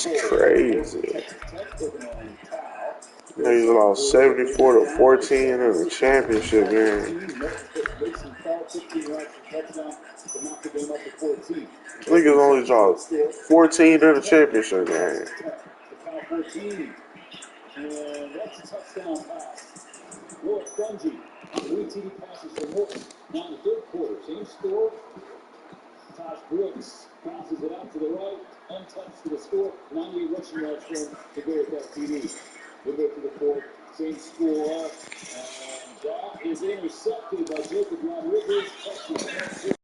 That's crazy. He's lost 74-14 in the championship game. Niggas only dropped 14 in the championship game. And that's a touchdown pass. Will Fungi on 3 TD passes for Morton. Now in the third quarter, same score. Tosh Brooks passes it out to the right, untouched to the score. 98 rushing yards for him to go with that TD. We'll go to the fourth, same score. And that is intercepted by Jacob Rodriguez. Touchdown.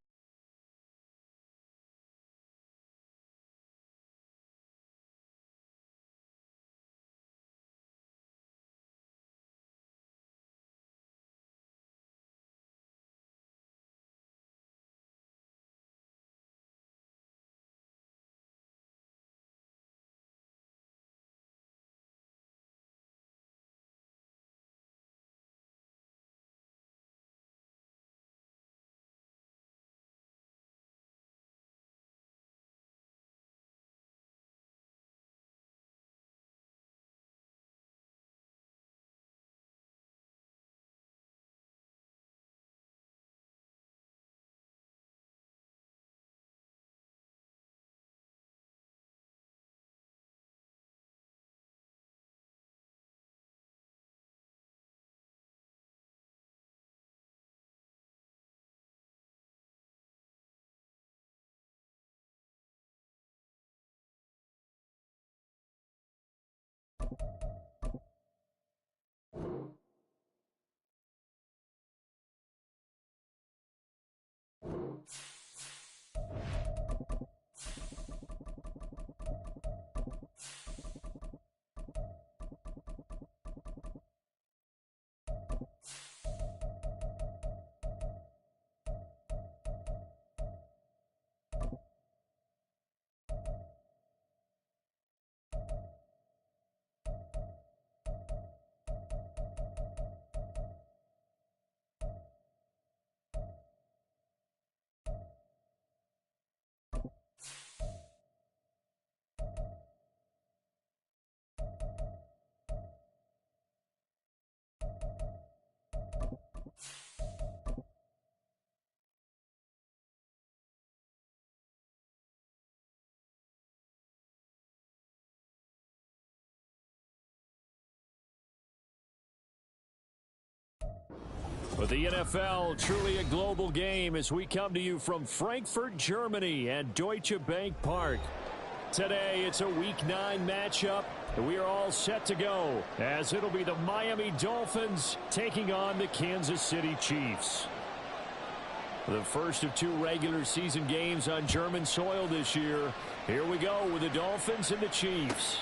But the NFL, truly a global game as we come to you from Frankfurt, Germany and Deutsche Bank Park. Today, it's a Week 9 matchup. We are all set to go as it'll be the Miami Dolphins taking on the Kansas City Chiefs. The first of 2 regular season games on German soil this year. Here we go with the Dolphins and the Chiefs.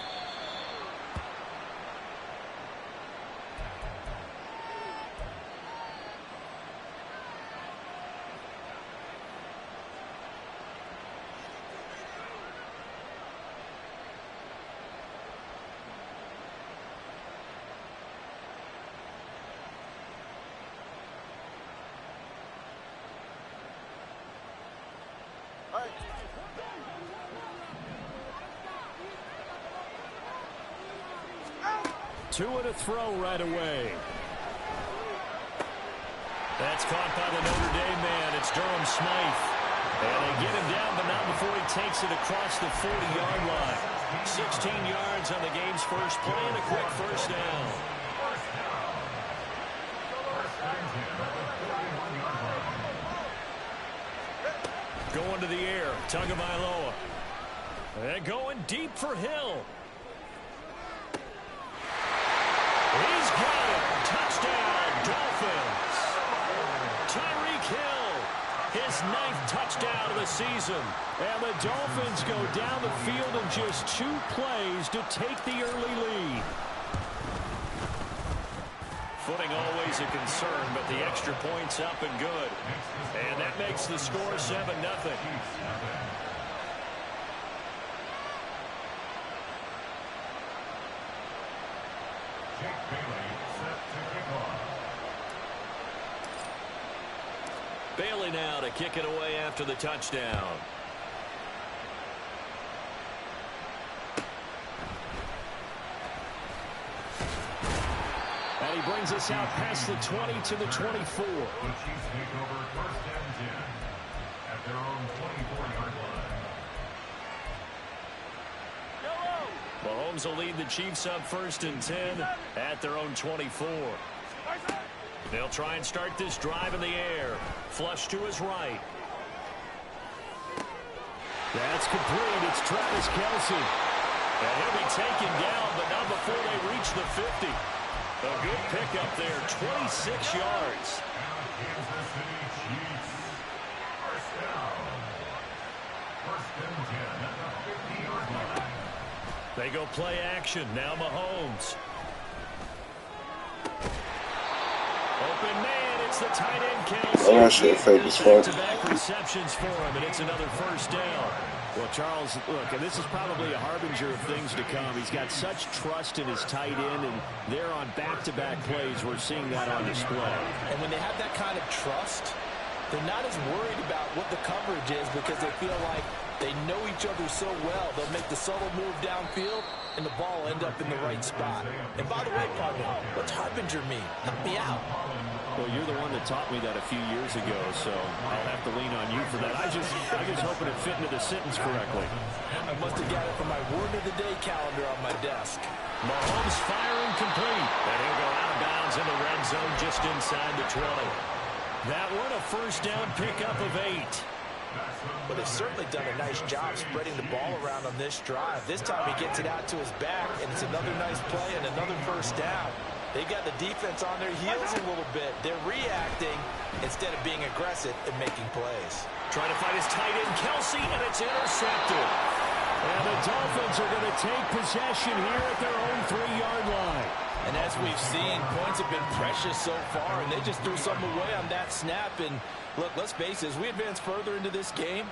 Two and a throw right away. That's caught by the Notre Dame man. It's Durham Smythe. And they get him down, but not before he takes it across the 40-yard line. 16 yards on the game's first play and a quick first down. Going to the air, Tagovailoa. And going deep for Hill. He's got it. Touchdown, Dolphins. Tyreek Hill, his 9th touchdown of the season. And the Dolphins go down the field in just 2 plays to take the early lead. Footing always a concern, but the extra point's up and good. And that makes the score 7-0. Bailey now to kick it away after the touchdown. And he brings us out past the 20 to the 24. The Chiefs take over first and 10 at their own 24-yard line. Mahomes will lead the Chiefs up first and 10 at their own 24. They'll try and start this drive in the air. Flush to his right. That's complete. It's Travis Kelce. And he'll be taken down, but not before they reach the 50. A good pickup there, 26 yards. Kansas City Chiefs. First down. First and 10 at the 50-yard line. They go play action. Now Mahomes. Open man, it's the tight end Kelce. Oh, that shit fake as fuck. Back-to-back receptions for him, and it's another first down. Well, Charles, look, and this is probably a harbinger of things to come. He's got such trust in his tight end, and they're on back-to-back plays. We're seeing that on display. And when they have that kind of trust, they're not as worried about what the coverage is because they feel like they know each other so well. They'll make the subtle move downfield, and the ball will end up in the right spot. And by the way, partner, what's harbinger mean? Help me out. Well, you're the one that taught me that a few years ago, so I'll have to lean on you for that. I just hoping it fit into the sentence correctly. I must have got it from my word of the day calendar on my desk. Mahomes firing complete, and he'll go out of bounds in the red zone just inside the 20. That one a first down pickup of 8. But they've certainly done a nice job spreading the ball around on this drive. This time he gets it out to his back, and it's another nice play and another first down. They've got the defense on their heels a little bit. They're reacting instead of being aggressive and making plays. Trying to find his tight end, Kelce, and it's intercepted. And the Dolphins are going to take possession here at their own 3-yard line. And as we've seen, points have been precious so far, and they just threw something away on that snap. And look, let's face it, as we advance further into this game,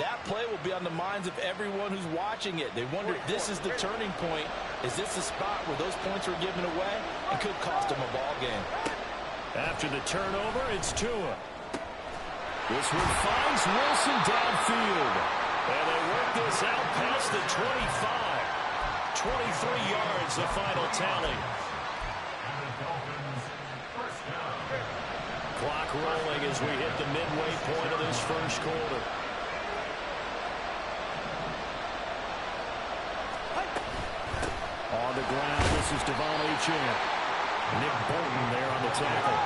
that play will be on the minds of everyone who's watching it. They wonder if this is the turning point. Is this the spot where those points were given away and could cost them a ball game? After the turnover, it's Tua. This one finds Wilson downfield. And they work this out past the 25. 23 yards, the final tally. Clock rolling as we hit the midway point of this first quarter. On the ground, this is Devon Achane. Nick Bolton there on the tackle.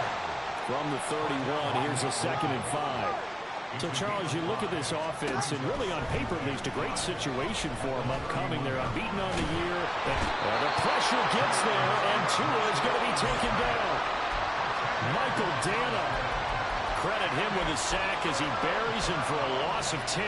From the 31, here's a 2nd and 5. So, Charles, you look at this offense, and really on paper, at least, a great situation for them upcoming. They're unbeaten on the year. And the pressure gets there, and Tua is going to be taken down. Michael Dana. Credit him with a sack as he buries him for a loss of 10.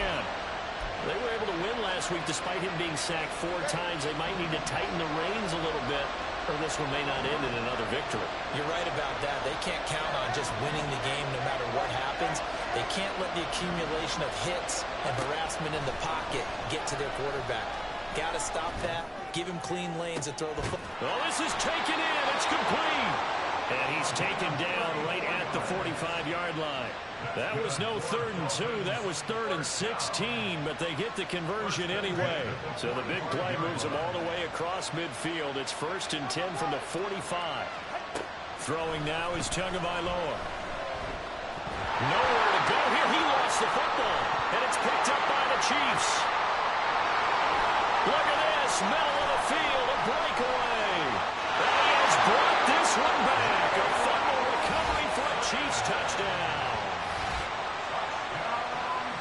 They were able to win last week despite him being sacked 4 times. They might need to tighten the reins a little bit, or this one may not end in another victory. You're right about that. They can't count on just winning the game no matter what happens. They can't let the accumulation of hits and harassment in the pocket get to their quarterback. Got to stop that. Give him clean lanes and throw the football. Well, this is taken in. It's complete. And he's taken down right at the 45-yard line. That was no 3rd and 2. That was 3rd and 16, but they get the conversion anyway. So the big play moves them all the way across midfield. It's 1st and 10 from the 45. Throwing now is Tagovailoa. Nowhere to go here. He lost the football, and it's picked up by the Chiefs. Look at this. Middle of the field, a breakaway. And he has brought this one back. A fumble recovery for a Chiefs touchdown.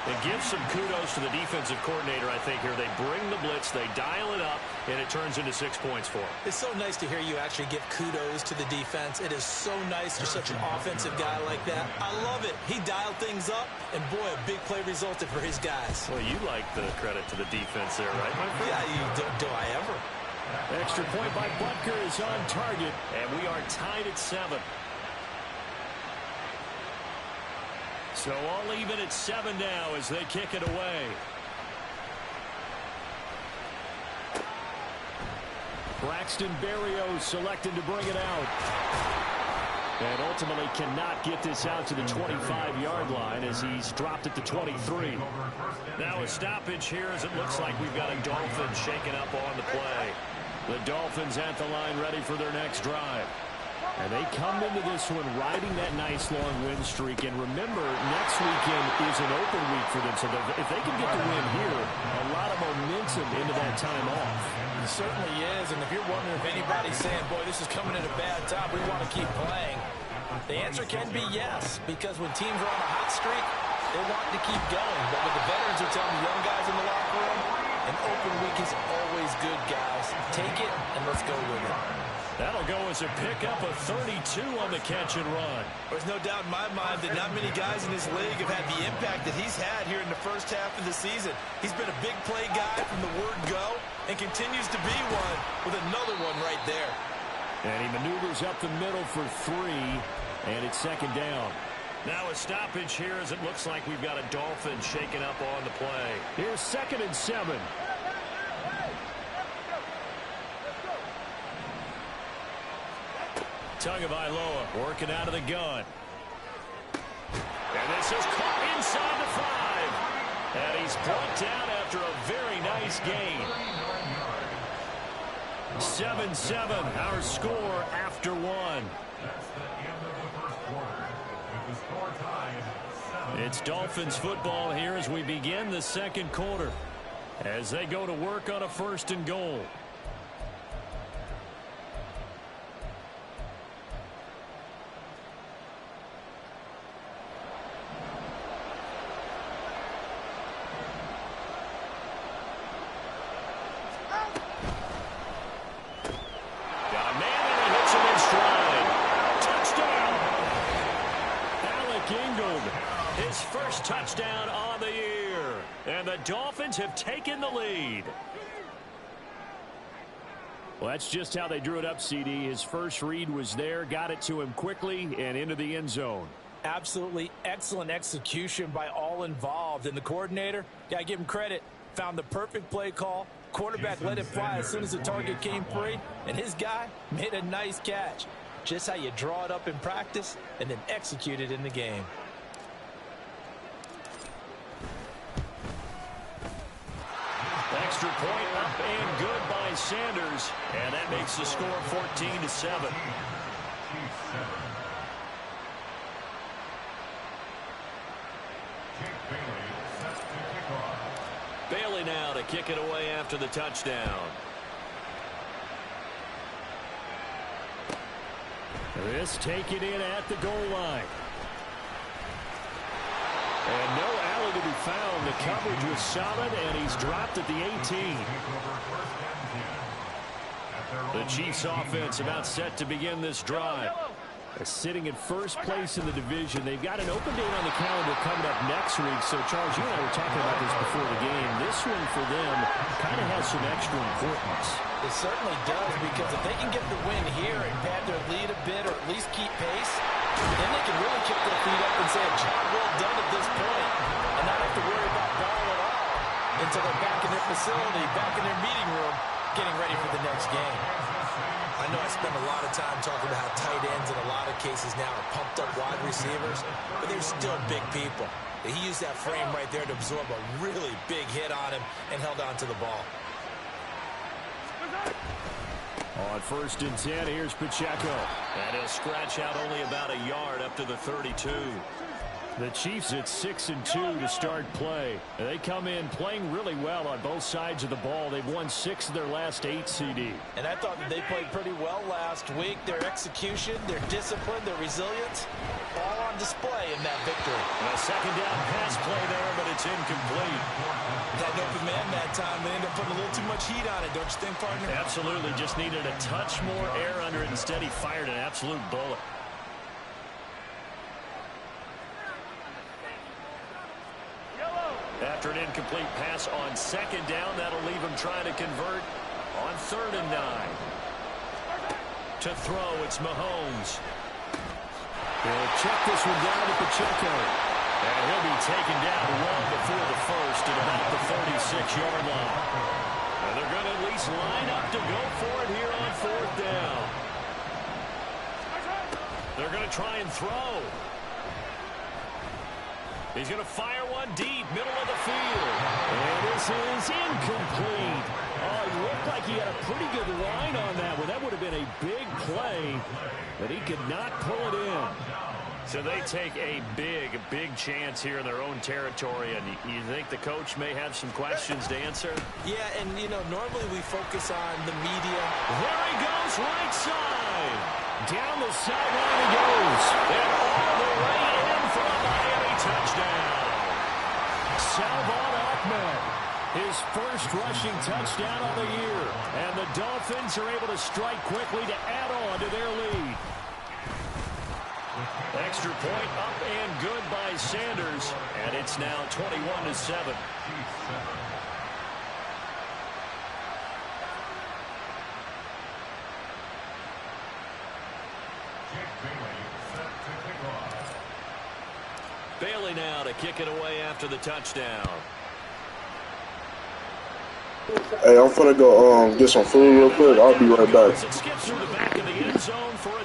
It gives some kudos to the defensive coordinator, I think, here. They bring the blitz, they dial it up, and it turns into 6 points for them. It's so nice to hear you actually give kudos to the defense. It is so nice you're such an offensive guy like that. I love it. He dialed things up, and boy, a big play resulted for his guys. Well, you like the credit to the defense there, right, my friend? Yeah, do I ever? Extra point by Butker is on target, and we are tied at 7. So all even at 7 now as they kick it away. Braxton Berrios selected to bring it out. And ultimately cannot get this out to the 25-yard line as he's dropped it to 23. Now a stoppage here as it looks like we've got a Dolphin shaking up on the play. The Dolphins at the line ready for their next drive. And they come into this one riding that nice long win streak. And remember, next weekend is an open week for them. So if they can get the win here, a lot of momentum into that time off. It certainly is. And if you're wondering if anybody's saying, boy, this is coming at a bad time, we want to keep playing, the answer can be yes. Because when teams are on a hot streak, they want to keep going. But what the veterans are telling the young guys in the locker room, an open week is always good, guys. Take it and let's go with it. That'll go as a pickup of 32 on the catch and run. There's no doubt in my mind that not many guys in this league have had the impact that he's had here in the first half of the season. He's been a big play guy from the word go and continues to be one with another one right there. And he maneuvers up the middle for 3, and it's second down. Now a stoppage here as it looks like we've got a Dolphin shaking up on the play. Here's 2nd and 7. Tagovailoa working out of the gun. And this is caught inside the 5. And he's brought down after a very nice gain. 7-7, our score after 1. It's Dolphins football here as we begin the second quarter, as they go to work on a 1st and goal. His first touchdown on the year. And the Dolphins have taken the lead. Well, that's just how they drew it up, CD. His first read was there, got it to him quickly, and into the end zone. Absolutely excellent execution by all involved. And the coordinator, got to give him credit, found the perfect play call. Quarterback let it fly as soon as the target came free, and his guy made a nice catch. Just how you draw it up in practice and then execute it in the game. Extra point up and good by Sanders, and that makes the score 14-7. Bailey now to kick it away after the touchdown. This taken in at the goal line. And no alley to be found. The coverage was solid, and he's dropped at the 18. The Chiefs offense about set to begin this drive. They're sitting at first place in the division. They've got an open date on the calendar coming up next week. So, Charles, you and I were talking about this before the game. This one for them kind of has some extra importance. It certainly does, because if they can get the win here and pad their lead a bit or at least keep pace, then they can really kick their feet up and say a job well done at this point and not have to worry about ball at all until they're back in their facility, back in their meeting room, getting ready for the next game. I know I spend a lot of time talking about how tight ends in a lot of cases now are pumped up wide receivers, but they're still big people. He used that frame right there to absorb a really big hit on him and held on to the ball. On 1st and 10, here's Pacheco. And he'll scratch out only about a yard up to the 32. The Chiefs at 6-2 to start play. They come in playing really well on both sides of the ball. They've won 6 of their last 8, CD. And I thought that they played pretty well last week. Their execution, their discipline, their resilience, all on display in that victory. A second down pass play there, but it's incomplete. That open man that time, they ended up putting a little too much heat on it, don't you think, partner? Absolutely. Just needed a touch more air under it. Instead, he fired an absolute bullet. After an incomplete pass on second down, that'll leave him trying to convert on 3rd and 9. To throw, it's Mahomes. He'll check this one down to Pacheco. And he'll be taken down long before the first at about the 36-yard line. And they're going to at least line up to go for it here on 4th down. They're going to try and throw. He's going to fire one deep, middle of the field. And this is incomplete. Oh, it looked like he had a pretty good line on that one. That would have been a big play, but he could not pull it in. So they take a big chance here in their own territory, and you think the coach may have some questions to answer? Yeah, and, you know, normally we focus on the media. There he goes, right side. Down the sideline he goes. And all the way in for a Miami touchdown. Salvon Ahmed, his first rushing touchdown of the year. And the Dolphins are able to strike quickly to add on to their lead. Extra point up and good by Sanders, and it's now 21-7. Bailey now to kick it away after the touchdown. Hey, I'm finna go get some food real quick. I'll be right back. It skips through the back of the end zone for a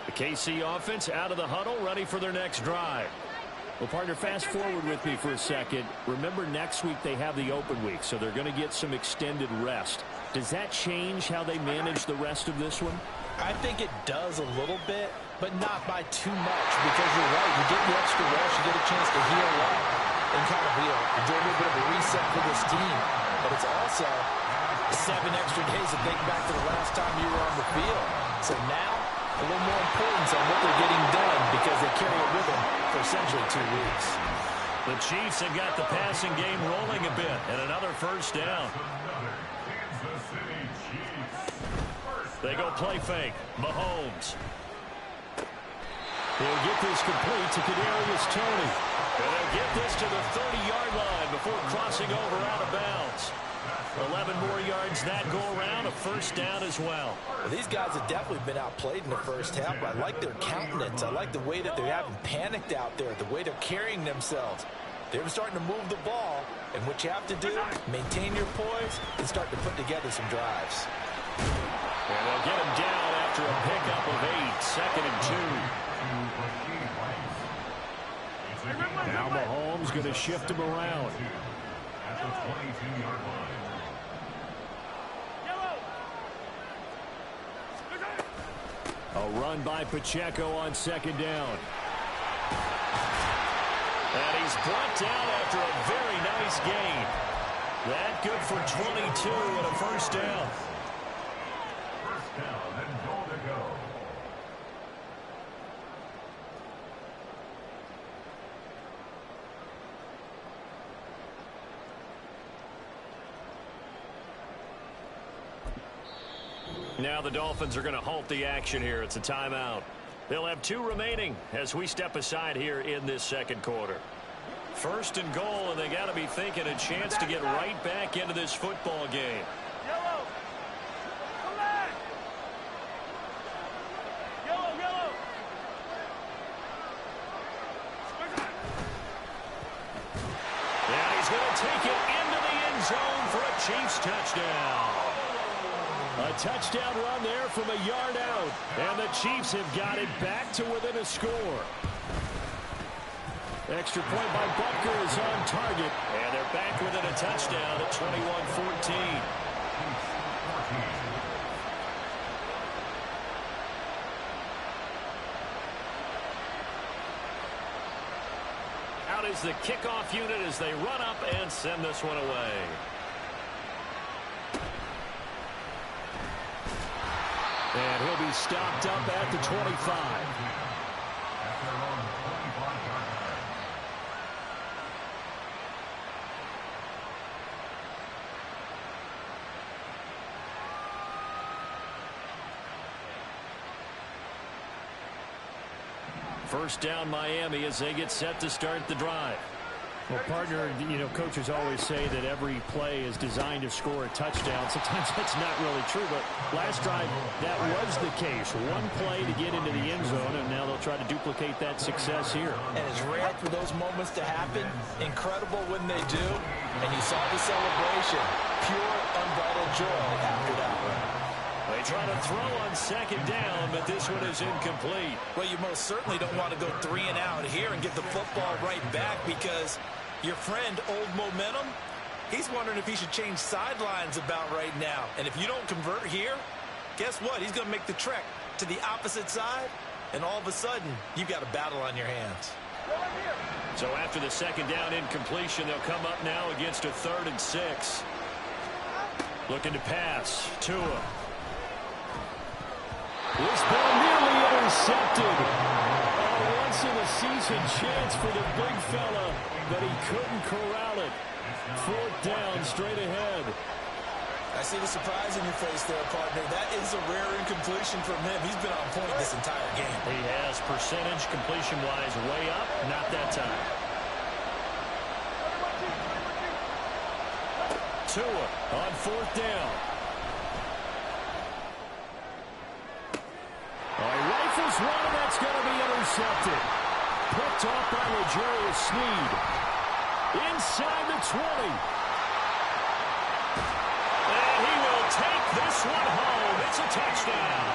The KC offense out of the huddle, ready for their next drive. Well, partner, fast forward with me for a second. Remember, next week they have the open week, so they're going to get some extended rest. Does that change how they manage the rest of this one? I think it does a little bit, but not by too much, because you're right. You get the extra rest, you get a chance to heal up and kind of do a little bit of a reset for this team. But it's also 7 extra days to think back to the last time you were on the field. So now, a little more importance on what they're getting done because they carry it with them for essentially 2 weeks. The Chiefs have got the passing game rolling a bit, and another first down. They go play fake. Mahomes. He'll get this complete to Kadarius Toney. And they'll get this to the 30-yard line before crossing over out of bounds. 11 more yards that go around, a first down as well. These guys have definitely been outplayed in the first half. I like their countenance. I like the way that they haven't panicked out there, the way they're carrying themselves. They're starting to move the ball, and what you have to do, maintain your poise and start to put together some drives. And they'll get him down after a pickup of 8, 2nd and 2. Now Mahomes going to shift him around. At the 22-yard line. A run by Pacheco on 2nd down. And he's brought down after a very nice gain. That good for 22 and a first down. First down and goal to go. Now the Dolphins are going to halt the action here. It's a timeout. They'll have 2 remaining as we step aside here in this second quarter. First and goal, and they got to be thinking a chance to get right back into this football game. Yellow. Come back. Yellow, yellow. And he's going to take it into the end zone for a Chiefs touchdown. A touchdown run there from a yard out. And the Chiefs have got it back to within a score. Extra point by Butker is on target. And they're back within a touchdown at 21-14. Out is the kickoff unit as they run up and send this one away. And he'll be stopped up at the 25. First down Miami as they get set to start the drive. Well, partner, coaches always say that every play is designed to score a touchdown. Sometimes that's not really true, but last drive, that was the case. One play to get into the end zone, and now they'll try to duplicate that success here. And it's rare for those moments to happen. Incredible when they do. And you saw the celebration. Pure, unbridled joy after that one. They try to throw on second down, but this one is incomplete. Well, you most certainly don't want to go 3 and out here and get the football right back because your friend, Old Momentum, he's wondering if he should change sidelines about right now. And if you don't convert here, guess what? He's going to make the trek to the opposite side, and all of a sudden, you've got a battle on your hands. So after the second down incompletion, they'll come up now against a 3rd and 6. Looking to pass. Tua. This ball nearly intercepted. A once-in-a-season chance for the big fella, but he couldn't corral it. 4th down, straight ahead. I see the surprise in your face there, partner. That is a rare incompletion from him. He's been on point this entire game. He has percentage completion-wise way up, not that time. Tua on 4th down. Rifles one, and that's going to be intercepted. Picked off by L'Jarius Sneed. Inside the 20. And he will take this one home. It's a touchdown.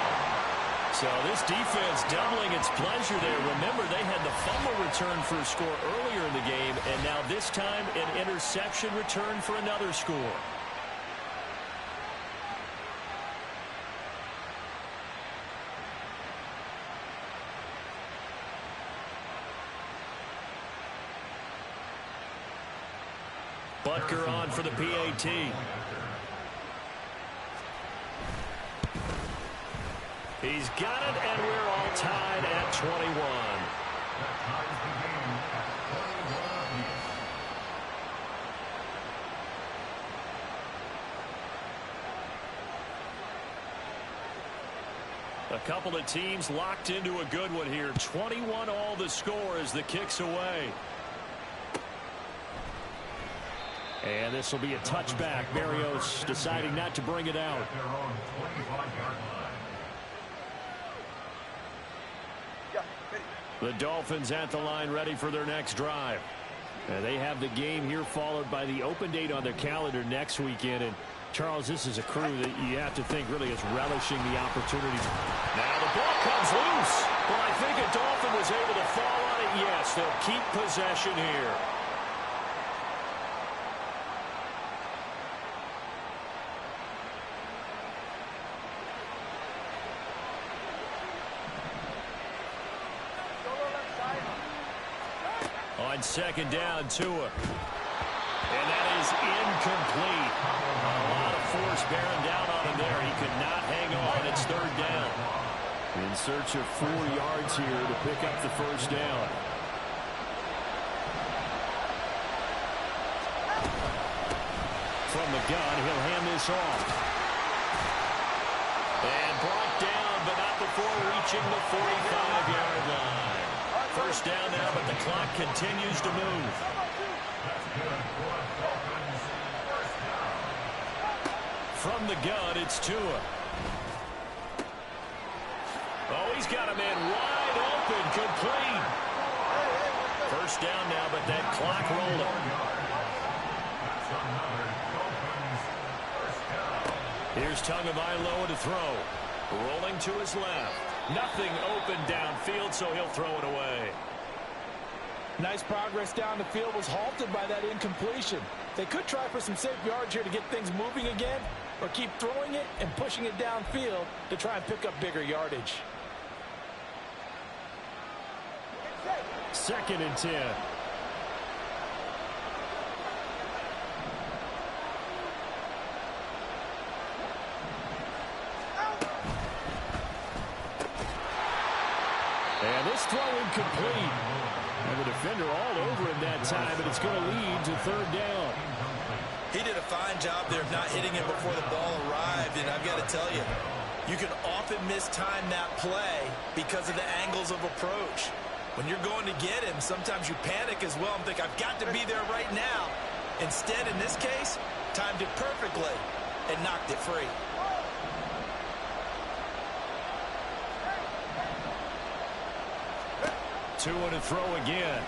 So this defense doubling its pleasure there. Remember, they had the fumble return for a score earlier in the game, and now this time an interception return for another score. Butker on for the PAT. He's got it, and we're all tied at 21. A couple of teams locked into a good one here. 21 all the score as the kick's away. And this will be a touchback. Berrios deciding not to bring it out. The Dolphins at the line ready for their next drive. And they have the game here followed by the open date on their calendar next weekend. And Charles, this is a crew that you have to think really is relishing the opportunity. Now the ball comes loose. Well, I think a Dolphin was able to fall on it. Yes, they'll keep possession here. On second down, Tua. And that is incomplete. A lot of force bearing down on him there. He could not hang on. It's 3rd down. In search of 4 yards here to pick up the 1st down. From the gun, he'll hand this off. And brought down, but not before reaching the 45-yard line. First down now, but the clock continues to move. From the gun, it's Tua. Oh, he's got a man wide open, complete. First down now, but that clock rolling. Here's Tagovailoa to throw. Rolling to his left. Nothing open downfield, so he'll throw it away. Nice progress down the field was halted by that incompletion. They could try for some safe yards here to get things moving again, or keep throwing it and pushing it downfield to try and pick up bigger yardage. 2nd and 10. And this throw incomplete. And the defender all over him that time, but it's going to lead to 3rd down. He did a fine job there of not hitting him before the ball arrived, and I've got to tell you, you can often mistime that play because of the angles of approach. When you're going to get him, sometimes you panic as well and think, I've got to be there right now. Instead, in this case, timed it perfectly and knocked it free. Tua to throw again.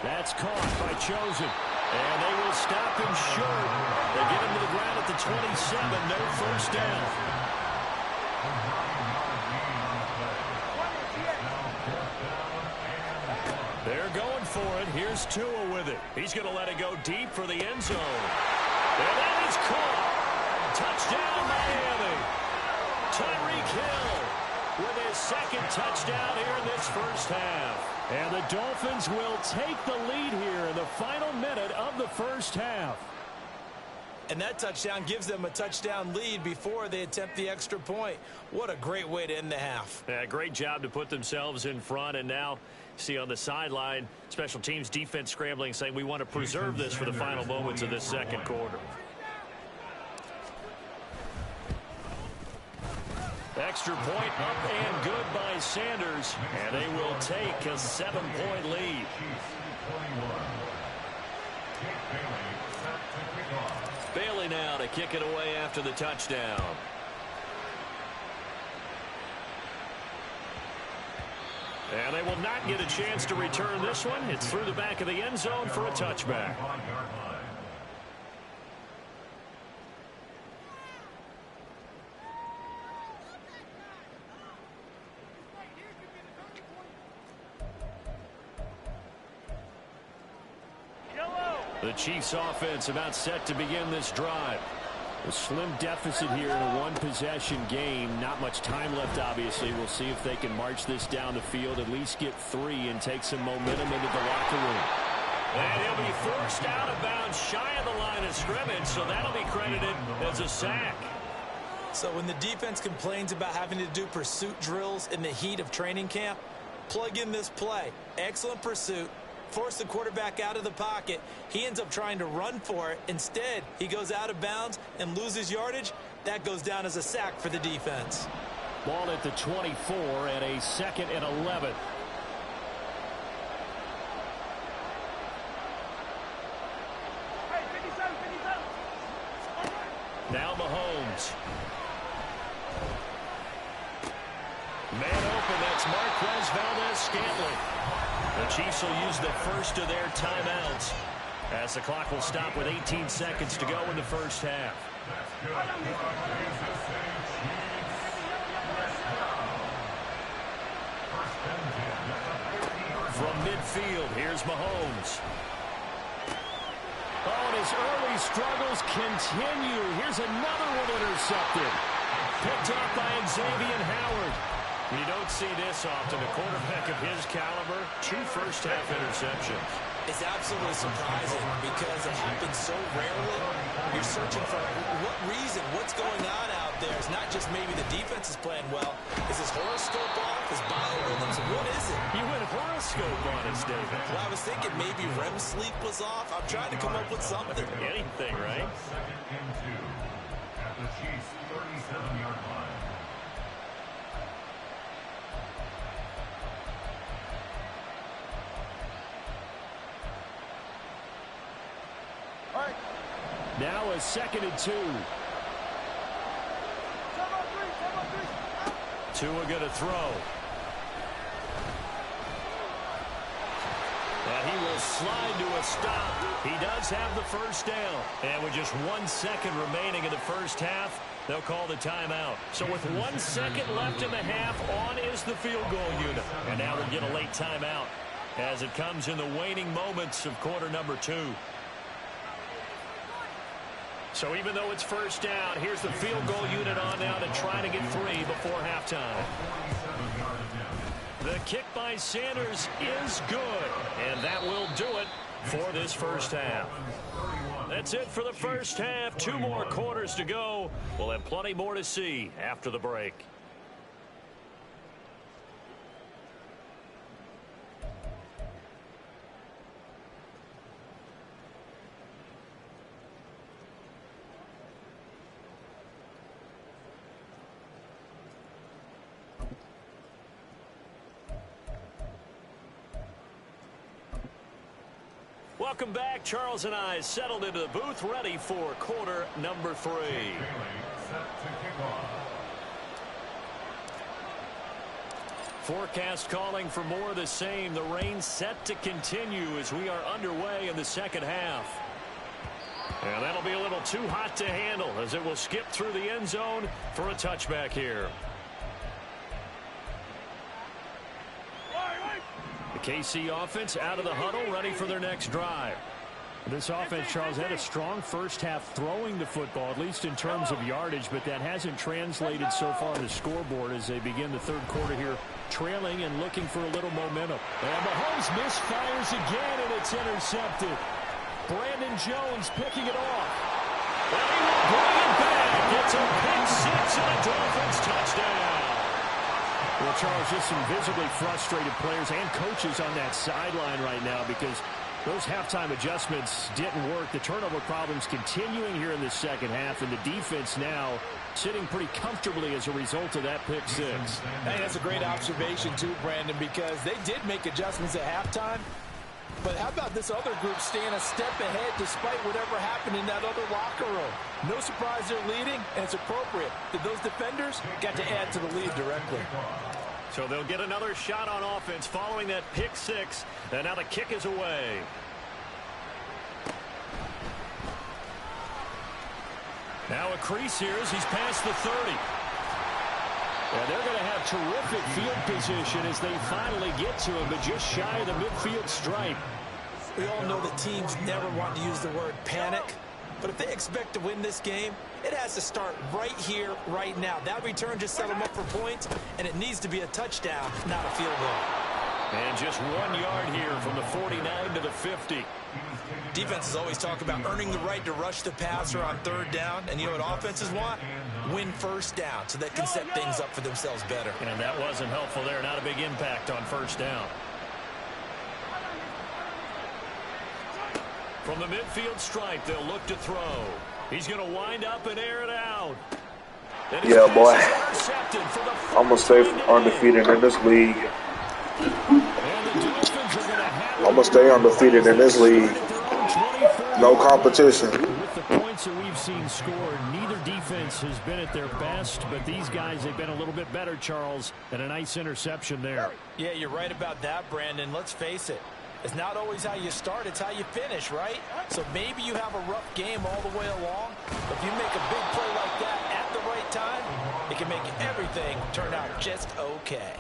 That's caught by Chosen. And they will stop him short. They get him to the ground at the 27. No first down. They're going for it. Here's Tua with it. He's going to let it go deep for the end zone. And that is caught. Touchdown, Miami. Tyreek Hill with his 2nd touchdown here in this first half. And the Dolphins will take the lead here in the final minute of the first half. And that touchdown gives them a touchdown lead before they attempt the extra point. What a great way to end the half. Yeah, great job to put themselves in front. And now, see on the sideline, special teams defense scrambling, saying we want to preserve this for the final moments of this 2nd quarter. Extra point up and good by Sanders. And they will take a 7-point lead. Bailey now to kick it away after the touchdown. And they will not get a chance to return this one. It's through the back of the end zone for a touchback. The Chiefs offense about set to begin this drive. A slim deficit here in a one-possession game. Not much time left, obviously. We'll see if they can march this down the field, at least get 3 and take some momentum into the locker room. And he'll be forced out of bounds shy of the line of scrimmage, so that'll be credited as a sack. So when the defense complains about having to do pursuit drills in the heat of training camp, plug in this play. Excellent pursuit. Force the quarterback out of the pocket. He ends up trying to run for it. Instead, he goes out of bounds and loses yardage. That goes down as a sack for the defense. Ball at the 24 and a 2nd and 11. Now Mahomes. Man open, that's Marquez Valdez-Scantling. The Chiefs will use the first of their timeouts as the clock will stop with 18 seconds to go in the first half. From midfield, here's Mahomes. Oh, and his early struggles continue. Here's another one intercepted. Picked up by Xavier Howard. You don't see this often. A quarterback of his caliber, 2 first-half interceptions. It's absolutely surprising because it happens so rarely. You're searching for what reason, what's going on out there. It's not just maybe the defense is playing well. Is his horoscope off? His biorhythms? What is it? You went horoscope on us, David. Well, I was thinking maybe REM sleep was off. I'm trying to come up with something. Anything, right? Second and 2 at the Chiefs' 37-yard line. Now a 2nd and 2. Tua going to throw. And he will slide to a stop. He does have the first down. And with just 1 second remaining in the first half, they'll call the timeout. So with 1 second left in the half, on is the field goal unit. And now we'll get a late timeout as it comes in the waning moments of quarter number 2. So even though it's first down, here's the field goal unit on now to try to get 3 before halftime. The kick by Sanders is good, and that will do it for this first half. That's it for the first half. 2 more quarters to go. We'll have plenty more to see after the break. Welcome back. Charles and I settled into the booth, ready for quarter number 3. Forecast calling for more of the same. The rain set to continue as we are underway in the second half. And that'll be a little too hot to handle as it will skip through the end zone for a touchback here. KC offense out of the huddle, ready for their next drive. This offense, Charles, had a strong first half throwing the football, at least in terms of yardage, but that hasn't translated so far on the scoreboard as they begin the third quarter here, trailing and looking for a little momentum. And Mahomes misfires again, and it's intercepted. Brandon Jones picking it off. And he will bring it back. It's a pick 6 and a Dolphins touchdown. Well, Charles, just some visibly frustrated players and coaches on that sideline right now because those halftime adjustments didn't work. The turnover problems continuing here in the second half, and the defense now sitting pretty comfortably as a result of that pick 6. Hey, that's a great observation, too, Brandon, because they did make adjustments at halftime. But how about this other group staying a step ahead despite whatever happened in that other locker room? No surprise they're leading, and it's appropriate that those defenders got to add to the lead directly. So they'll get another shot on offense following that pick 6, and now the kick is away. Now a crease here as he's past the 30. And they're going to have terrific field position as they finally get to him, but just shy of the midfield stripe. We all know that teams never want to use the word panic, but if they expect to win this game, it has to start right here, right now. That return just set them up for points, and it needs to be a touchdown, not a field goal. And just 1 yard here from the 49 to the 50. Defenses always talk about earning the right to rush the passer on third down, and you know what offenses want? Win first down so they can set things up for themselves better. And that wasn't helpful there. Not a big impact on first down. From the midfield stripe, they'll look to throw. He's going to wind up and air it out. Yeah, boy. I'm going to stay undefeated in this league. I'm going to stay undefeated in this league. No competition. With the points that we've seen scored, neither defense has been at their best, but these guys have been a little bit better, Charles, and a nice interception there. Yeah, you're right about that, Brandon. Let's face it. It's not always how you start, it's how you finish, right? So maybe you have a rough game all the way along, but if you make a big play like that at the right time, it can make everything turn out just okay.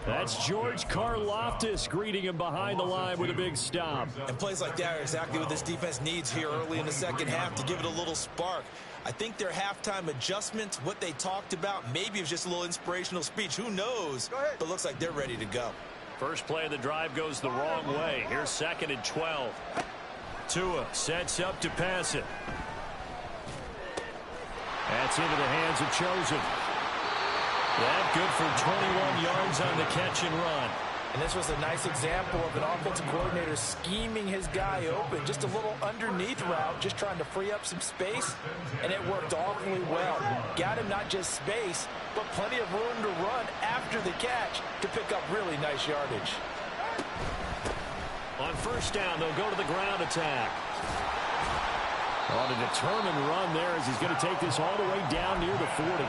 That's George Karlaftis greeting him behind the line with a big stop. And plays like that are exactly what this defense needs here early in the second half to give it a little spark. I think their halftime adjustments, what they talked about, maybe it was just a little inspirational speech. Who knows? But looks like they're ready to go. First play of the drive goes the wrong way. Here's 2nd and 12. Tua sets up to pass it. That's into the hands of Chosen. That good for 21 yards on the catch and run. And this was a nice example of an offensive coordinator scheming his guy open. Just a little underneath route, just trying to free up some space, and it worked awfully well. Got him not just space, but plenty of room to run after the catch to pick up really nice yardage. On first down, they'll go to the ground attack. On a determined run there as he's going to take this all the way down near the 40.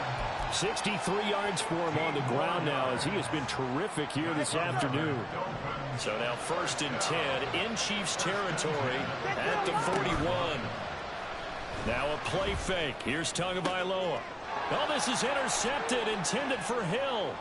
63 yards for him on the ground now as he has been terrific here this afternoon. So now 1st and 10 in Chiefs territory at the 41. Now a play fake. Here's Tagovailoa. Oh, this is intercepted, intended for Hill.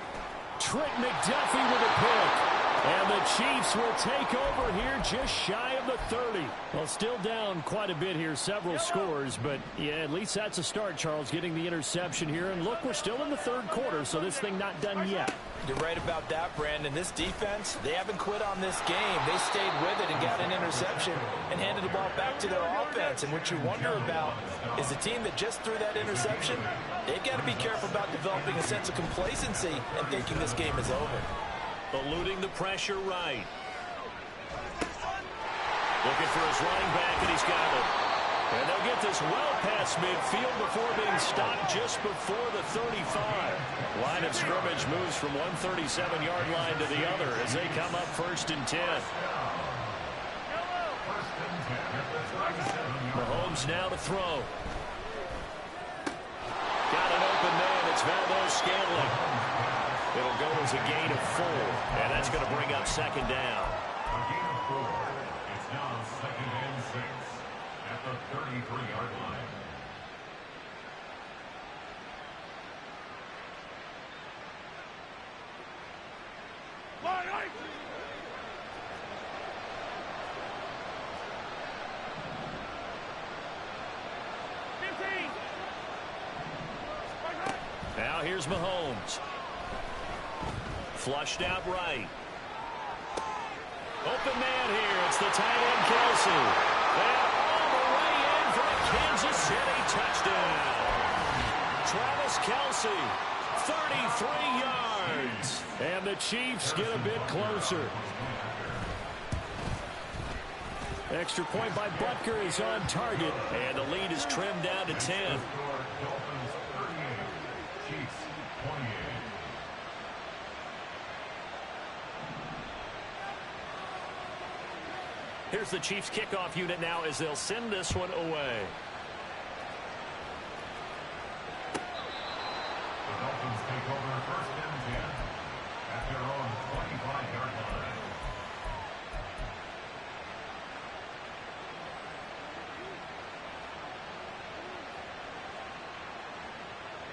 Trent McDuffie with a pick. And the Chiefs will take over here just shy of the 30. Well, still down quite a bit here, several scores. But, yeah, at least that's a start, Charles, getting the interception here. And, look, we're still in the 3rd quarter, so this thing not done yet. You're right about that, Brandon. This defense, they haven't quit on this game. They stayed with it and got an interception and handed the ball back to their offense. And what you wonder about is the team that just threw that interception, they've got to be careful about developing a sense of complacency and thinking this game is over. Eluding the pressure right. Looking for his running back, and he's got it. And they'll get this well past midfield before being stopped just before the 35. Line of scrimmage moves from one 37-yard line to the other as they come up 1st and 10. Mahomes now to throw. Got an open man. It's Valdez-Scantling. It'll go as a gain of 4, and that's going to bring up 2nd down. A gain of 4. It's now 2nd and 6 at the 33-yard line. Now here's Mahomes. Flushed out right. Open man here. It's the tight end, Kelsey. And all the way in for a Kansas City touchdown. Travis Kelsey, 33 yards. And the Chiefs get a bit closer. Extra point by Butker is on target. And the lead is trimmed down to 10. Here's the Chiefs kickoff unit now as they'll send this one away. The Dolphins take over 1st and 10 at their own 25-yard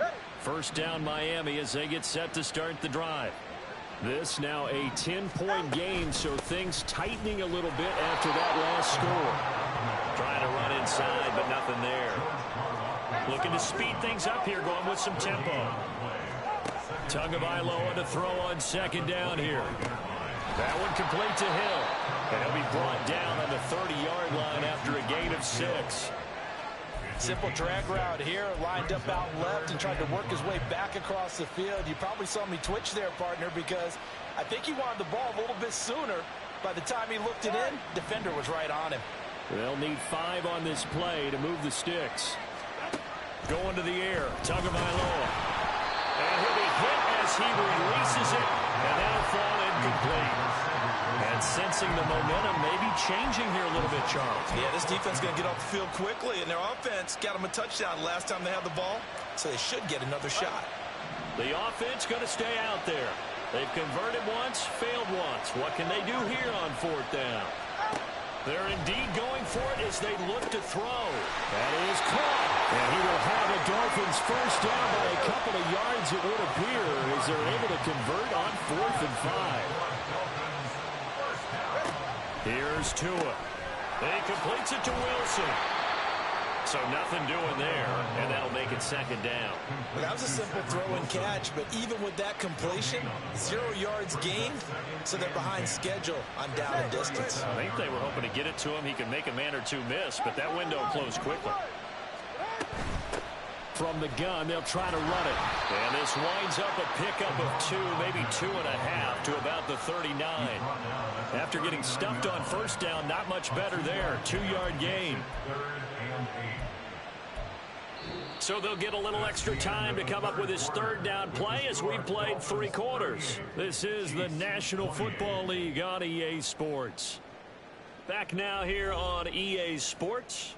line. First down Miami as they get set to start the drive. This now a 10-point game, so things tightening a little bit after that last score. Trying to run inside, but nothing there. Looking to speed things up here, going with some tempo. Tagovailoa to throw on 2nd down here. That one complete to Hill. And he'll be brought down on the 30-yard line after a gain of 6. Simple drag route here, lined up out left and tried to work his way back across the field. You probably saw me twitch there, partner, because I think he wanted the ball a little bit sooner. By the time he looked it in, defender was right on him. They'll need 5 on this play to move the sticks. Going to the air, Tagovailoa. And he'll be hit as he releases it, and that'll fall incomplete. And sensing the momentum maybe changing here a little bit, Charles. Yeah, this defense is going to get off the field quickly, and their offense got them a touchdown last time they had the ball, so they should get another shot. The offense going to stay out there. They've converted once, failed once. What can they do here on 4th down? They're indeed going for it as they look to throw. That is caught. And he will have the Dolphins first down by a couple of yards, it would appear, as they're able to convert on 4th and 5. Here's Tua. He completes it to Wilson. So nothing doing there, and that'll make it 2nd down. Well, that was a simple throw and catch, but even with that completion, 0 yards gained, so they're behind schedule on down and distance. I think they were hoping to get it to him. He could make a man or two miss, but that window closed quickly. From the gun, they'll try to run it. And this winds up a pickup of 2, maybe 2.5 to about the 39. After getting stuffed on 1st down, not much better there. 2-yard gain. So they'll get a little extra time to come up with his 3rd down play as we've played 3 quarters. This is the National Football League on EA Sports. Back now here on EA Sports.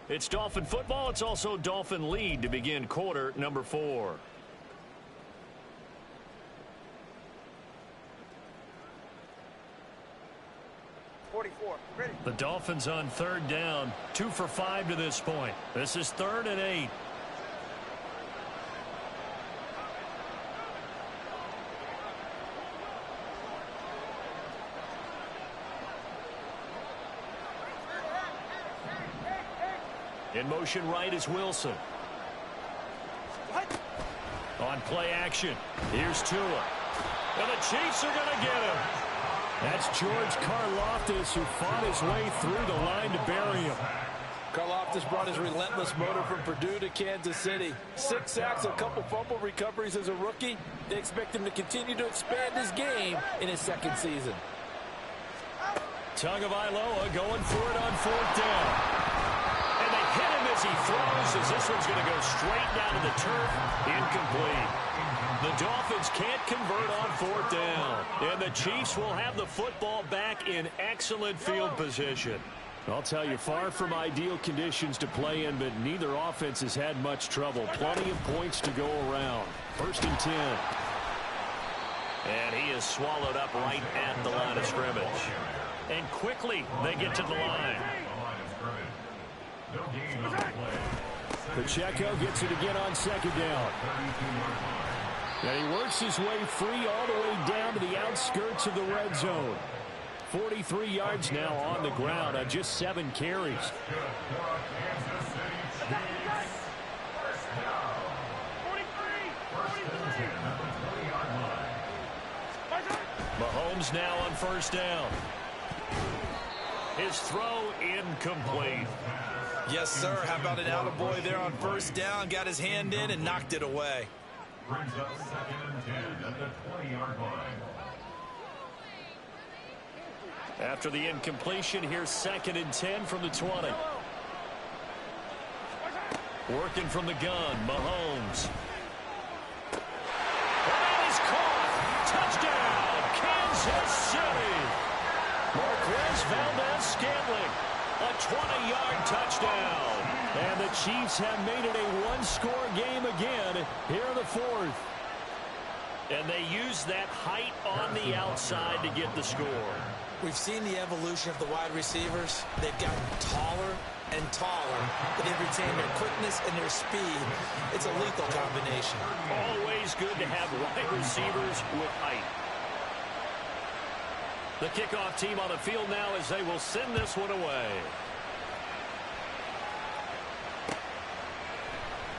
It's Dolphin football. It's also Dolphin lead to begin quarter number 4. The Dolphins on third down, 2 for 5 to this point. This is 3rd and 8. In motion right is Wilson. On play action, here's Tua. And the Chiefs are going to get him. That's George Karlaftis, who fought his way through the line to bury him. Karlaftis brought his relentless motor from Purdue to Kansas City. 6 sacks, a couple fumble recoveries as a rookie. They expect him to continue to expand his game in his 2nd season. Tagovailoa going for it on 4th down. And they hit him as he throws, as this one's going to go straight down to the turf. Incomplete. The Dolphins can't convert on 4th down. And the Chiefs will have the football back in excellent field position. I'll tell you, far from ideal conditions to play in, but neither offense has had much trouble. Plenty of points to go around. 1st and 10. And he is swallowed up right at the line of scrimmage. And quickly they get to the line. Pacheco gets it again on 2nd down. And he works his way free all the way down to the outskirts of the red zone. 43 yards now on the ground on just 7 carries. Mahomes now on 1st down. His throw incomplete. Yes, sir. How about an attaboy there on 1st down? Got his hand in and knocked it away. Brings up 2nd and 10 at the 20-yard line. After the incompletion, here's 2nd and 10 from the 20. Working from the gun, Mahomes. That is caught. Touchdown, Kansas City. Marquez Valdez-Scantling, a 20-yard touchdown. And the Chiefs have made it a 1-score game again here in the 4th. And they use that height on the outside to get the score. We've seen the evolution of the wide receivers. They've gotten taller and taller, but they've retained their quickness and their speed. It's a lethal combination. Always good to have wide receivers with height. The kickoff team on the field now as they will send this one away.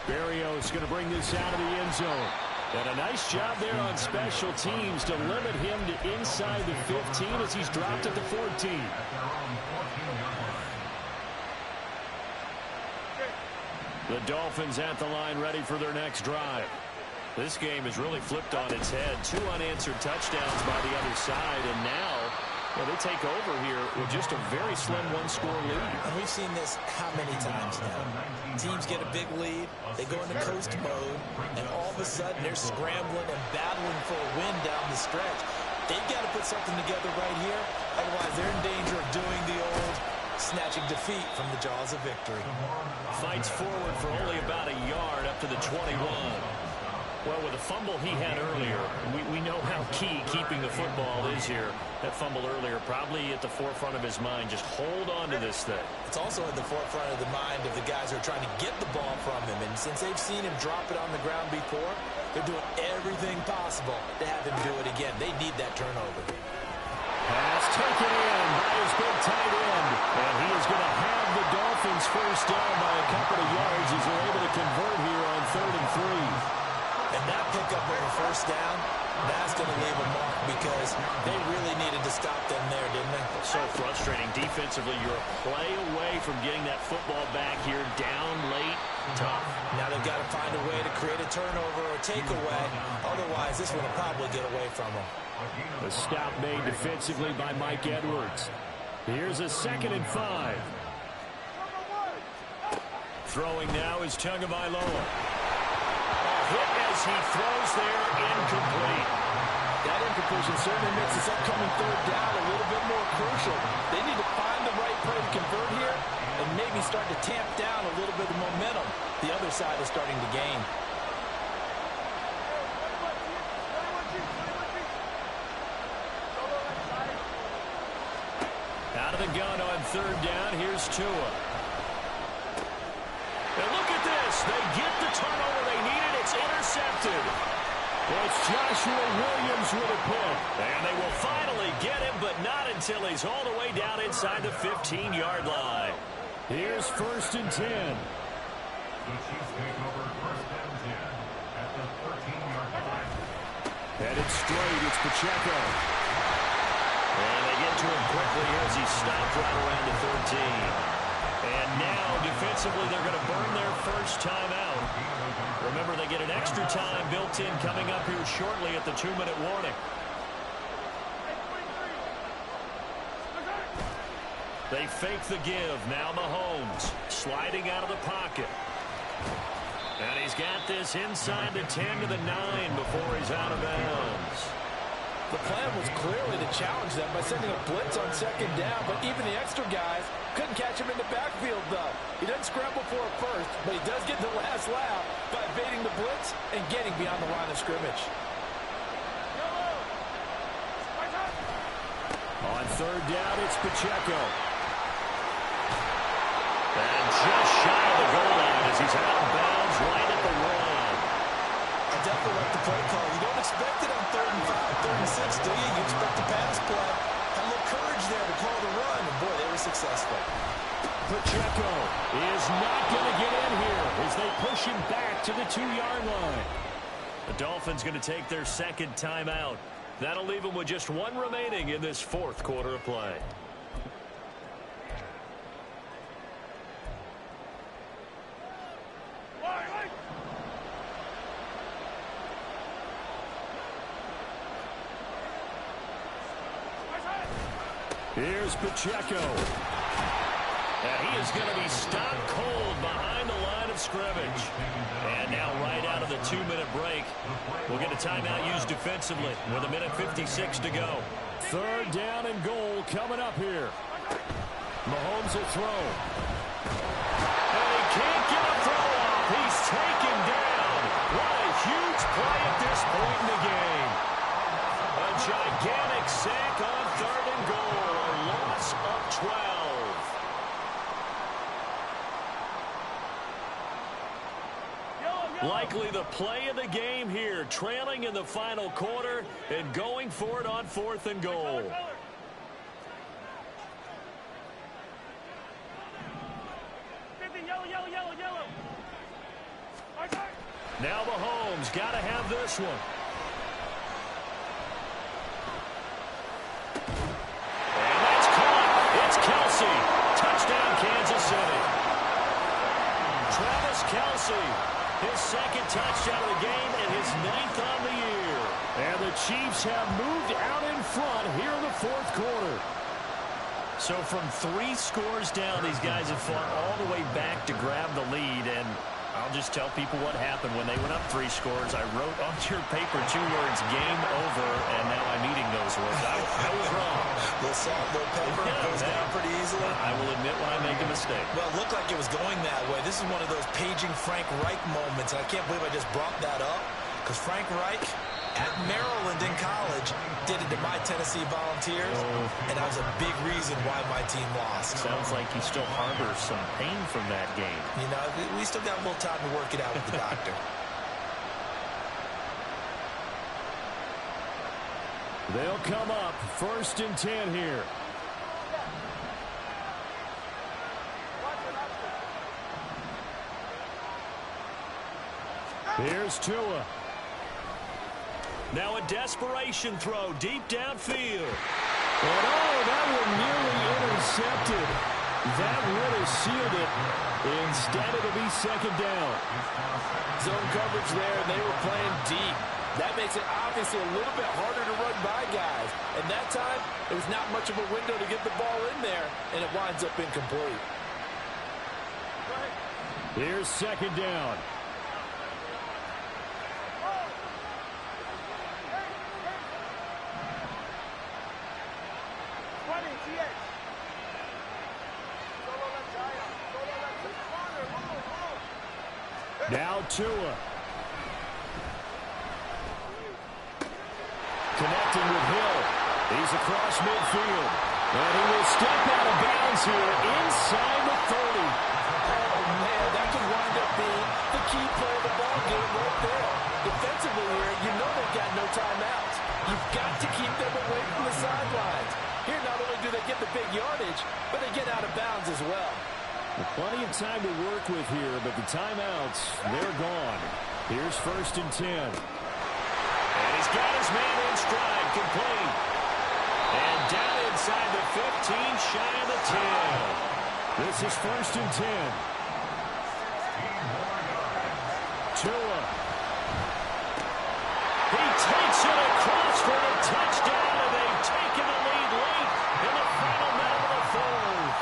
Berrios going to bring this out of the end zone. And a nice job there on special teams to limit him to inside the 15 as he's dropped at the 14. The Dolphins at the line ready for their next drive. This game has really flipped on its head. 2 unanswered touchdowns by the other side, and now they take over here with just a very slim 1-score lead. And we've seen this how many times now? Teams get a big lead, they go into coast mode, and all of a sudden they're scrambling and battling for a win down the stretch. They've got to put something together right here, otherwise they're in danger of doing the old snatching defeat from the jaws of victory. Fights forward for only about a yard up to the 21. Well, with the fumble he had earlier, we know how key keeping the football is here. That fumble earlier probably at the forefront of his mind. Just hold on to this thing. It's also at the forefront of the mind of the guys who are trying to get the ball from him. And since they've seen him drop it on the ground before, they're doing everything possible to have him do it again. They need that turnover. Pass taken in by his big tight end. And he is going to have the Dolphins first down by a couple of yards as they're able to convert here on 3rd and 3. And that pickup of a first down, that's going to leave a mark because they really needed to stop them there, didn't they? So frustrating. Defensively, you're a play away from getting that football back here down late. Tough. Now they've got to find a way to create a turnover or takeaway. Otherwise, this one will probably get away from them. The stop made defensively by Mike Edwards. Here's a 2nd and 5. Throwing now is Tagovailoa. Hit as he throws there, incomplete. That incompletion certainly makes this upcoming 3rd down a little bit more crucial. They need to find the right play to convert here and maybe start to tamp down a little bit of momentum the other side is starting to gain. Out of the gun on third down. Here's Tua. And look at this. They get the turnover they needed. It's intercepted. It's Joshua Williams with a pick. And they will finally get him, but not until he's all the way down inside the 15-yard line. Here's 1st and 10. The Chiefs take over 1st and 10 at the 13-yard line. Headed straight, it's Pacheco. And they get to him quickly as he stopped right around the 13. And now, defensively, they're going to burn their first time out. Remember, they get an extra time built in coming up here shortly at the 2-minute warning. They fake the give. Now Mahomes sliding out of the pocket. And he's got this inside the 10 to the 9 before he's out of bounds. The plan was clearly to challenge them by sending a blitz on 2nd down, but even the extra guys couldn't catch him in the backfield, though. He doesn't scramble for it first, but he does get the last laugh by evading the blitz and getting beyond the line of scrimmage. On 3rd down, it's Pacheco. And just shy of the goal line as he's out of bounds right at the run. I definitely like the play call. You don't expect it on 3rd and 5, 3rd and 6, do you? You expect the pass play. Had a little courage there to call the run, and boy, they were successful. Pacheco is not going to get in here as they push him back to the 2-yard line. The Dolphins going to take their 2nd timeout. That'll leave them with just 1 remaining in this 4th quarter of play. Here's Pacheco. And he is going to be stopped cold behind the line of scrimmage. And now right out of the 2-minute break, we'll get a timeout used defensively with 1:56 to go. 3rd down and goal coming up here. Mahomes will throw. And he can't get a throw off. He's taken down. What a huge play at this point in the game. A gigantic sack on 3rd and goal. A loss of 12. Likely the play of the game here, trailing in the final quarter and going for it on 4th and goal. Now Mahomes got to have this one. And that's caught. It's Kelsey. Touchdown, Kansas City. Travis Kelsey, his 2nd touchdown of the game and his 9th on the year. And the Chiefs have moved out in front here in the 4th quarter. So from 3 scores down, these guys have fought all the way back to grab the lead. And I'll just tell people what happened when they went up 3 scores. I wrote on your paper 2 words, game over, and now I'm eating those words. I was wrong. Little salt, little pepper, goes down pretty easily. I will admit when I make a mistake. Well, it looked like it was going that way. This is one of those paging Frank Reich moments, and I can't believe I just brought that up, because Frank Reich at Maryland in college did it to my Tennessee Volunteers, and that was a big reason why my team lost. Sounds like he still harbors some pain from that game. You know, we still got a little time to work it out with the doctor. They'll come up 1st and 10 here. Here's Tua. Now a desperation throw deep downfield. And that one nearly intercepted. That would have sealed it. Instead, it'll be 2nd down. Zone coverage there, and they were playing deep. That makes it obviously a little bit harder to run by guys. And that time, it was not much of a window to get the ball in there, and it winds up incomplete. Here's 2nd down. Now Tua. Connecting with Hill. He's across midfield. And he will step out of bounds here inside the 30. Oh, man, that could wind up being the key play of the ball game right there. Defensively here, you know they've got no timeouts. You've got to keep them away from the sidelines. Here, not only do they get the big yardage, but they get out of bounds as well. Plenty of time to work with here, but the timeouts, they're gone. Here's 1st and 10. And he's got his man in stride, complete. And down inside the 15, shy of the 10. This is 1st and 10. Tua. He takes it across for a touchdown, and they've taken the lead late in the final minute of the 4th.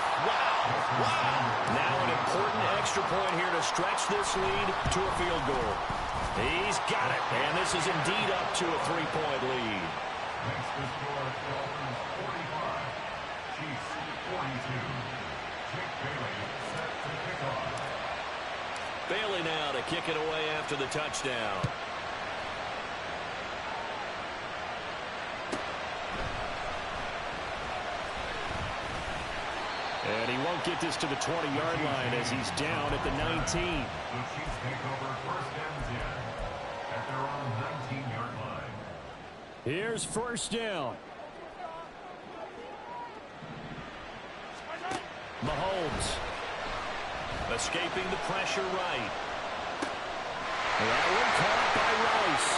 Wow. Now an important extra point here to stretch this lead to a field goal. He's got it, and this is indeed up to a 3-point lead. Next to score, Dolphins 45, Chiefs 42. Jake Bailey set to kick off. Bailey now to kick it away after the touchdown. And he won't get this to the 20-yard line as he's down at the 19. The Chiefs take over 1st and 10 at their own 19-yard line. Here's 1st down. Mahomes. Escaping the pressure right. That one caught by Rice.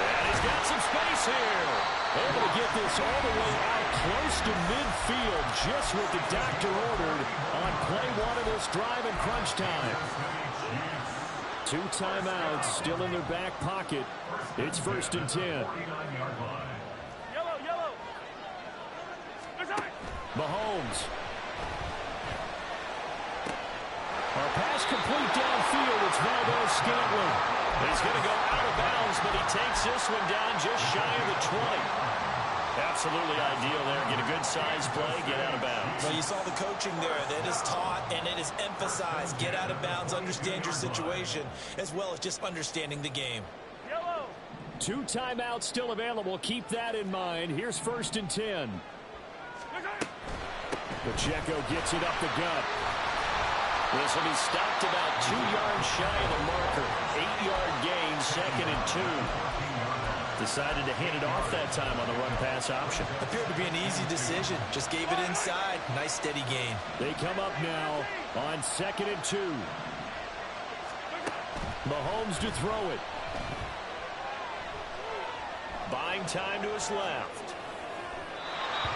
And he's got some space here. Able to get this all the way out close to midfield, just what the doctor ordered on play 1 of this drive in crunch time. 2 timeouts still in their back pocket. It's 1st and 10. Mahomes. A pass complete downfield. It's Valdez-Scantling. He's going to go out of bounds, but he takes this one down just shy of the 20. Absolutely ideal there. Get a good size play, get out of bounds. Well, you saw the coaching there. That is taught and it is emphasized. Get out of bounds, understand your situation, as well as just understanding the game. 2 timeouts still available. Keep that in mind. Here's 1st and 10. Pacheco gets it up the gut. This will be stopped about 2 yards shy of the marker. 8-yard gain, 2nd and 2. Decided to hand it off that time on the run-pass option. Appeared to be an easy decision. Just gave it inside. Nice steady gain. They come up now on 2nd and 2. Mahomes to throw it. Buying time to his left.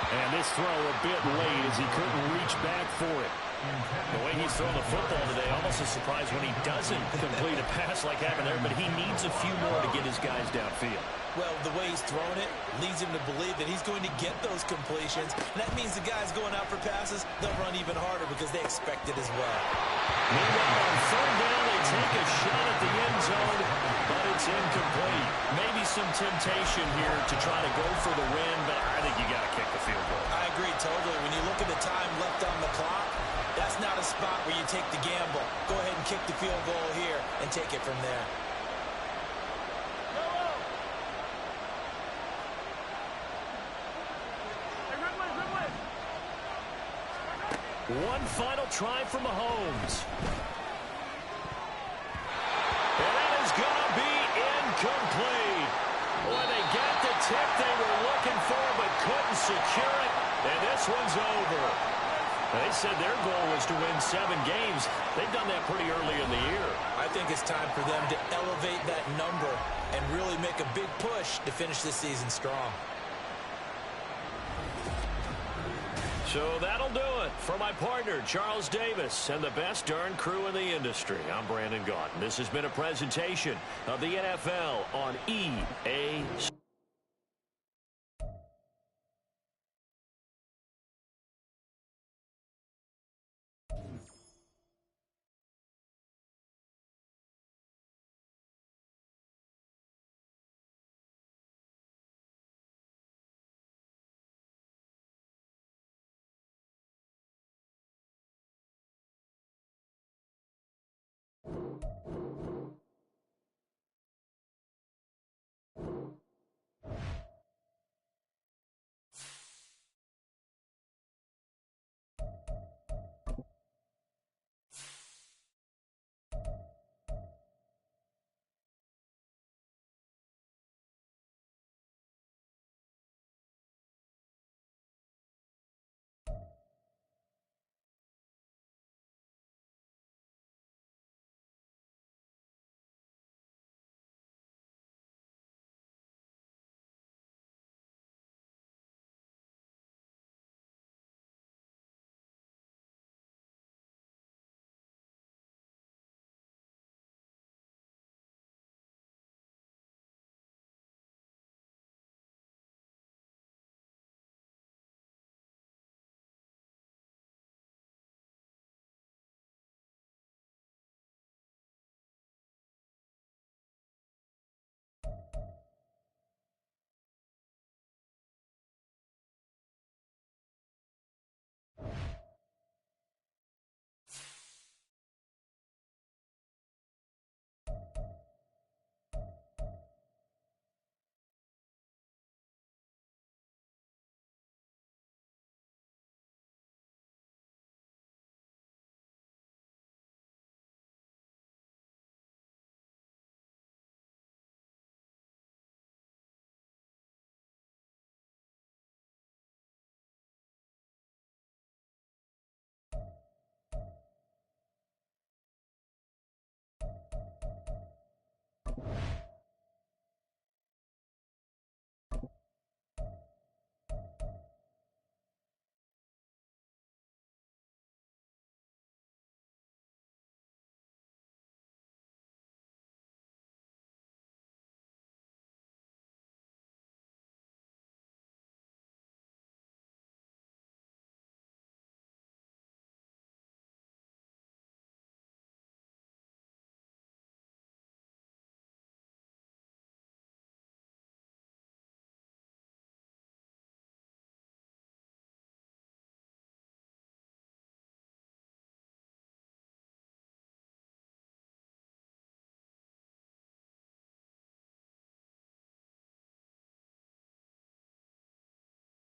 And this throw a bit late as he couldn't reach back for it. The way he's throwing the football today, almost a surprise when he doesn't complete a pass like happened there, but he needs a few more to get his guys downfield. Well, the way he's throwing it leads him to believe that he's going to get those completions. And that means the guys going out for passes, they'll run even harder because they expect it as well. Meanwhile, on 3rd down, they take a shot at the end zone, but it's incomplete. Maybe some temptation here to try to go for the win, but I think you got to kick the field goal. I agree totally. When you look at the time left on the clock, that's not a spot where you take the gamble. Go ahead and kick the field goal here and take it from there. One final try for Mahomes. And that is going to be incomplete. Boy, they got the tip they were looking for but couldn't secure it. And this one's over. They said their goal was to win 7 games. They've done that pretty early in the year. I think it's time for them to elevate that number and really make a big push to finish this season strong. So that'll do it for my partner, Charles Davis, and the best darn crew in the industry. I'm Brandon Gaudin. This has been a presentation of the NFL on EA.